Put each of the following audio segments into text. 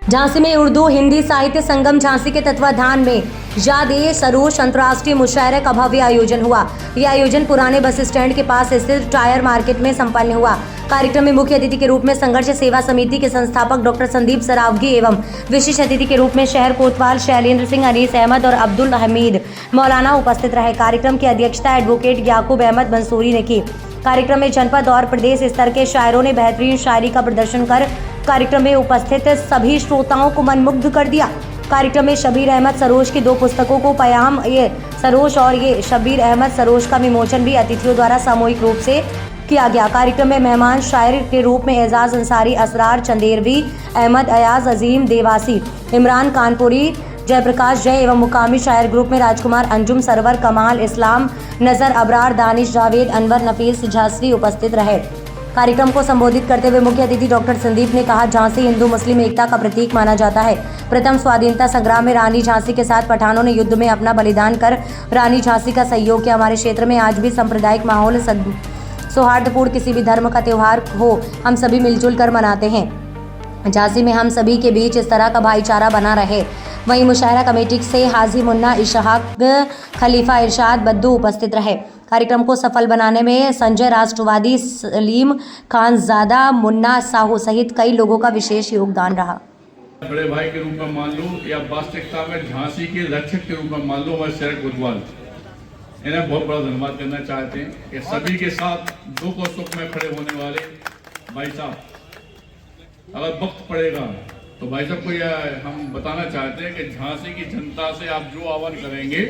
झांसी में उर्दू हिंदी साहित्य संगम झांसी के तत्वाधान में याद-ए सरोश अंतर्राष्ट्रीय मुशायरा का भव्य आयोजन हुआ। यह आयोजन पुराने बस स्टैंड के पास स्थित टायर मार्केट में संपन्न हुआ। कार्यक्रम में मुख्य अतिथि के रूप में संघर्ष सेवा समिति के संस्थापक डॉक्टर संदीप सरावगी एवं विशिष्ट अतिथि के रूप में शहर कोतवाल शैलेंद्र सिंह, अनीस अहमद और अब्दुल हमीद मौलाना उपस्थित रहे। कार्यक्रम की अध्यक्षता एडवोकेट याकूब अहमद मंसूरी ने की। कार्यक्रम में जनपद और प्रदेश स्तर के शायरों ने बेहतरीन शायरी का प्रदर्शन कर कार्यक्रम में उपस्थित सभी श्रोताओं को मनमुग्ध कर दिया। कार्यक्रम में शबीर अहमद सरोश की 2 पुस्तकों को पयाम ये सरोश और ये शबीर अहमद सरोश का विमोचन भी अतिथियों द्वारा सामूहिक रूप से किया गया। कार्यक्रम में मेहमान शायर के रूप में एजाज अंसारी, असरार चंदेरवी, अहमद अयाज, अजीम देवासी, इमरान कानपुरी, जयप्रकाश जय एवं मुकामी शायर ग्रुप में राजकुमार, अंजुम, सरवर, कमाल, इस्लाम, नजर, अबरार, दानिश, जावेद, अनवर, नफीस, झांसी उपस्थित रहे। कार्यक्रम को संबोधित करते हुए मुख्य अतिथि डॉक्टर संदीप ने कहा, झांसी हिंदू मुस्लिम एकता का प्रतीक माना जाता है। प्रथम स्वाधीनता संग्राम में रानी झांसी के साथ पठानों ने युद्ध में अपना बलिदान कर रानी झांसी का सहयोग किया। हमारे क्षेत्र में आज भी सांप्रदायिक माहौल सौहार्दपूर्ण किसी भी धर्म का त्यौहार हो, हम सभी मिलजुल कर मनाते हैं। झांसी में हम सभी के बीच इस तरह का भाईचारा बना रहे। वहीं मुशायरा कमेटी से हाजी मुन्ना इशहाक, खलीफा इरशाद बद्दू उपस्थित रहे। कार्यक्रम को सफल बनाने में संजय, राष्ट्रवादी सलीम खानजादा, मुन्ना साहू सहित कई लोगों का विशेष योगदान रहा। बड़े भाई के रूप में मान लो या वास्तविकता में झांसी के रक्षक के रूप में मान लो, हमारे शहर कोतवाल इन्हें बहुत बड़ा धन्यवाद करना चाहते हैं कि सभी के साथ दुख और सुख में खड़े होने वाले भाई साहब। अगर वक्त पड़ेगा तो भाई साहब को यह हम बताना चाहते हैं कि झांसी की जनता से आप जो आह्वान करेंगे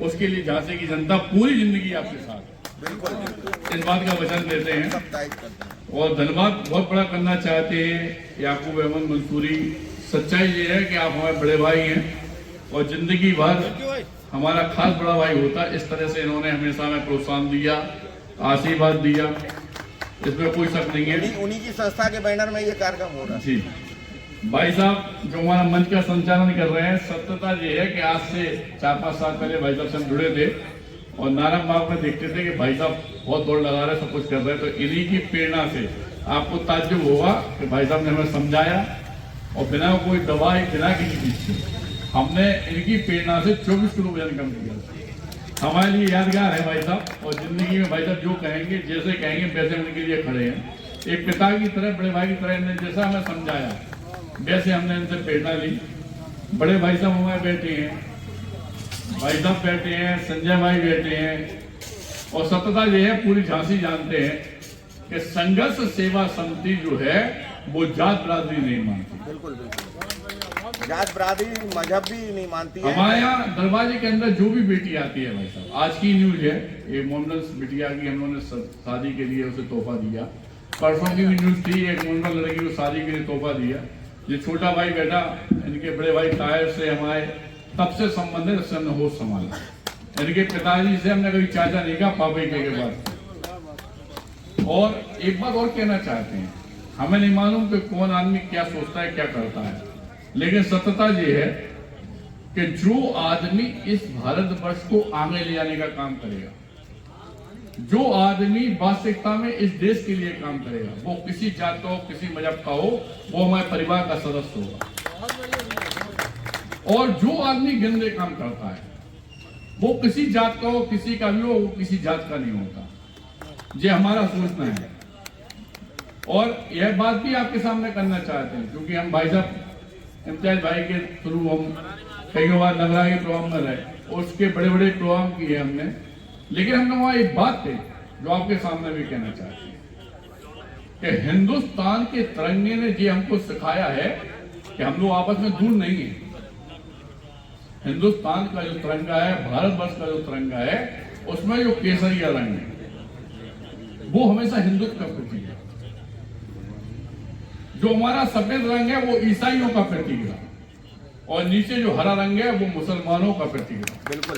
उसके लिए झांसी की जनता पूरी जिंदगी आपके साथ, बिल्कुल इस बात का वचन देते हैं। और धन्यवाद बहुत बड़ा करना चाहते हैं याकूब अहमद मंसूरी। सच्चाई ये है कि आप हमारे बड़े भाई हैं और जिंदगी भर हमारा खास बड़ा भाई होता है। इस तरह से इन्होंने हमेशा हमें प्रोत्साहन दिया, आशीर्वाद दिया, इसमें कोई शक नहीं है। उन्हीं की संस्था के बैनर में ये कार्यक्रम हो रहा है। जी भाई साहब जो हमारा मंच का संचालन कर रहे हैं, सत्यता ये है कि आज से 4-5 साल पहले भाई साहब से हम जुड़े थे और नारायण बाग में देखते थे कि भाई साहब बहुत दौड़ लगा रहे, सब कुछ कर रहे हैं। तो इन्हीं की प्रेरणा से आपको ताज्जुब होगा कि भाई साहब ने हमें समझाया और बिना कोई दवाई, बिना किसी चीज से हमने इनकी प्रेरणा से 24 किलो वजन कम किया। हमारे लिए यादगार है भाई साहब। और जिंदगी में भाई साहब जो कहेंगे, जैसे कहेंगे वैसे उनके लिए खड़े हैं। एक पिता की तरह, बड़े भाई की तरह इन्होंने जैसा हमें समझाया वैसे हमने इनसे प्रेरणा ली। बड़े भाई साहब हमारे बैठे हैं, भाई साहब बैठे हैं, संजय भाई बैठे हैं। और सत्यता ये है, पूरी झांसी जानते हैं कि संघर्ष सेवा समिति जो है वो जात बरादरी नहीं मानती। बिल्कुल जात बरादरी मजहब भी नहीं मानती है। हमारे यहाँ दरवाजे के अंदर जो भी बेटी आती है भाई साहब, आज की न्यूज है, एक मोमडन बिटिया की हम लोगों ने शादी के लिए उसे तोहफा दिया। परसों की भी न्यूज थी, एक मोमडन लड़की को शादी के लिए तोहफा दिया। ये छोटा भाई बेटा, इनके बड़े भाई टायर से हमारे तब से संबंध है, उससे हमने होश संभाला। इनके पिताजी से हमने कभी चाचा नहीं कहा, पापा ही के बाद। और एक बात और कहना चाहते हैं, हमें नहीं मालूम कि कौन आदमी क्या सोचता है, क्या करता है, लेकिन सत्यता ये है कि जो आदमी इस भारतवर्ष को आगे ले जाने का काम करेगा, जो आदमी वास्तविकता में इस देश के लिए काम करेगा, वो किसी जात का हो, किसी मजहब का हो, वो हमारे परिवार का सदस्य होगा। और जो आदमी गंदे काम करता है वो किसी जात का हो, किसी का भी हो, वो किसी जात का नहीं होता। ये हमारा सोचना है। और यह बात भी आपके सामने करना चाहते हैं, क्योंकि हम भाई साहब इम्तियाज भाई के थ्रू हम कई बार नगरा के प्रोग्राम में रहे, उसके बड़े बड़े प्रोग्राम किए हमने। लेकिन हमने वहां एक बात थी जो आपके सामने भी कहना चाहते हैं कि हिंदुस्तान के तिरंगे ने ये हमको सिखाया है कि हम लोग आपस में दूर नहीं है। हिंदुस्तान का जो तिरंगा है, भारतवर्ष का जो तिरंगा है, उसमें जो केसरिया रंग है वो हमेशा हिंदुत्व का प्रतीक है। जो हमारा सफेद रंग है वो ईसाइयों का प्रतीक है और नीचे जो हरा रंग है वो मुसलमानों का प्रतीक है। बिल्कुल।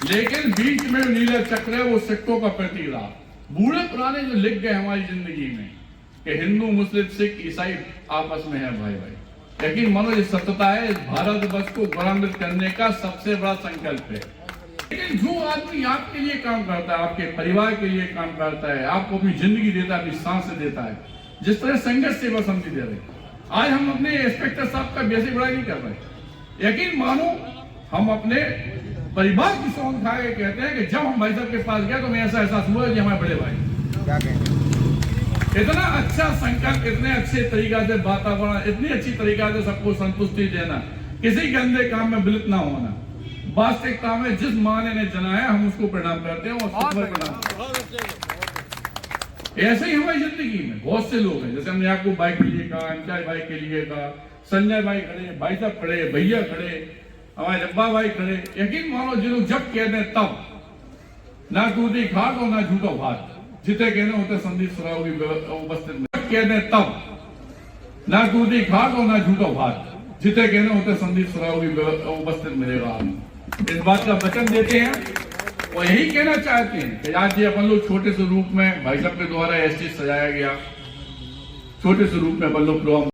लेकिन बीच में नीला चक्र है वो सिखों का प्रतीक रहा। बूढ़े पुराने जो लिख गए हमारी जिंदगी में कि हिंदू, मुस्लिम, सिख, ईसाई आपस में है भाई भाई। लेकिन मानो ये सत्यता है, भारतवर्ष को गौरवान्वित करने का सबसे बड़ा संकल्प है। लेकिन जो आदमी आपके लिए काम करता है, आपके परिवार के लिए काम करता है, आपको अपनी जिंदगी देता है, अपनी सांस देता है, जिस तरह संघर्ष सेवा समिति दे रही, आज हम अपने इंस्पेक्टर साहब का बेसिक बुराई नहीं कर रहे। यकीन मानो हम अपने परिवार की सौंध खा के कहते हैं कि जब हम भाई साहब के पास गए तो हमें ऐसा एहसास हुआ कि हमारे बड़े भाई क्या कहें, इतना अच्छा संकल्प, इतने अच्छे तरीका से वातावरण, इतनी अच्छी तरीका से सबको संतुष्टि देना, किसी गंदे काम में विलिप्त ना होना, वास्तविकता में जिस माँ ने जनाया हम उसको प्रणाम करते हैं और प्रणाम करते हैं। ऐसे ही हमारी जिंदगी में बहुत से लोग हैं, जैसे हमने आपको बाइक के लिए कहा, अंचाई भाई के लिए कहा, संजय भाई खड़े, भाई साहब खड़े, भैया खड़े, हमारे जब्बा भाई खड़े। यकीन मानो जिन लोग जब कहते हैं तब ना टूटी घाट और ना झूठो भात, जिते कहने होते संदीप सुराव की उपस्थित में कहते हैं तब ना टूटी घाट और ना झूठो भात, जिते कहने होते संदीप सुराव की उपस्थित मिलेगा। हम इस बात का वचन देते हैं और यही कहना चाहते हैं कि आज ये अपन लोग छोटे से रूप में भाई साहब के द्वारा स्टेज सजाया गया, छोटे से रूप में अपन लोग प्रोग्राम